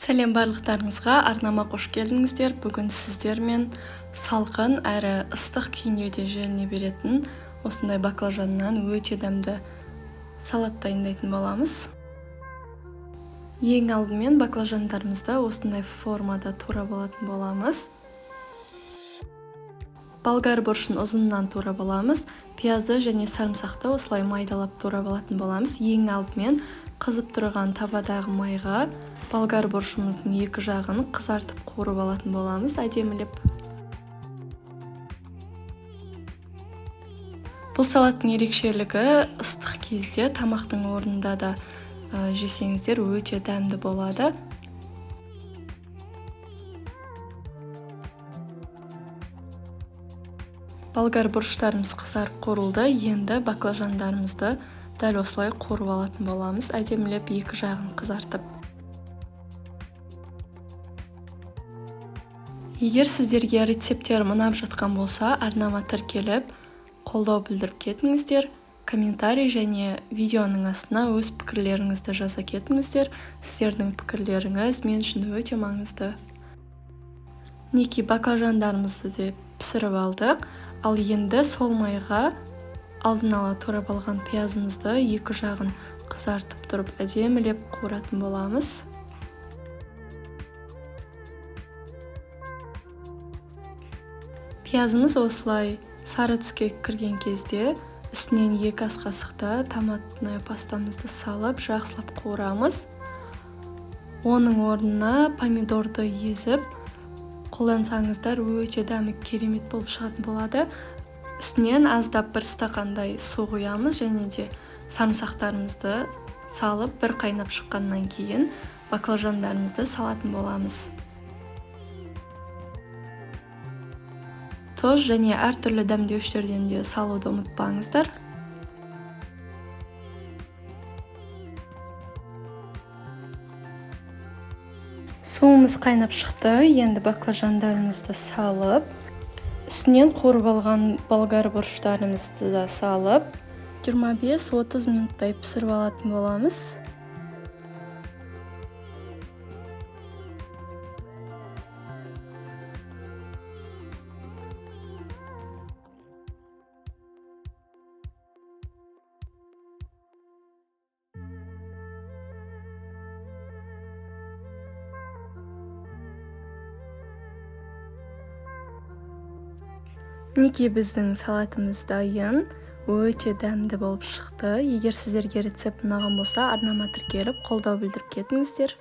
Сәлем барлықтарыңызға, арнама қош келдіңіздер. Бүгін сіздермен салқын әрі ыстық күйінде желіне беретін осындай баклажаннан өте дәмді салат дайындайтын боламыз. Ең алдымен баклажандарымызды осындай формада тура болатын боламыз. Болгар борщын ұзыннан тура боламыз. Пиязды және сарымсақты осылай майдалап тура болатын боламыз. Ең алдымен қызып тұрған табадағы майға болгар борщымыздың екі жағын қызартып қуырып алатын боламыз, әдемілеп. Бұл салаттың ерекшелігі ыстық кезде тамақтың орнында да жесеңіздер өте дәмді болады. Болгар борщтарымыз қызарып қуырылды. Енді баклажандарымызды дәл осылай қуырып алатын боламыз, әдемілеп екі жағын қызартып. Егер сіздерге рецепттер ұнап жатқан болса, арнама тіркеліп, қолдау білдіріп кетіңіздер. Комментарий және видеоның астына өз пікірлеріңізді жаза кетіңіздер. Сіздердің пікірлеріңіз мен үшін өте маңызды. Мінекей баклажандарымызды де пісіріп алдық. Ал енді сол майға алдын ала турап алған пиязымызды екі жағын қызартып тұрып әдемілеп қуыратын боламыз. Пиязымыз осылай сары түске кірген кезде үстінен 2 ас қасықта томатный пастамызды салып, жақсылап қуырамыз. Оның орнына помидорды езіп қолдансаңыздар өте дәмі керемет болып шығатын болады. Үстінен аздап 1 стақандай су құямыз және де сарымсақтарымызды салып, бір қайнап шыққаннан кейін баклажандарымызды салатын боламыз. Тұз және әртүрлі дәмдеуіштерден де салуды ұмытпаңыздар. Суымыз қайнап шықты. Енді баклажандарымызды салып, үстінен қуырып алған болгар борщтарымызды да салып, 25-30 минуттай пісіріп алатын боламыз. Мінекей біздің салатымыз дайын, өте дәмді болып шықты. Егер сіздерге рецепт ұнаған болса, арнама тіркеліп, қолдау білдіріп кетіңіздер.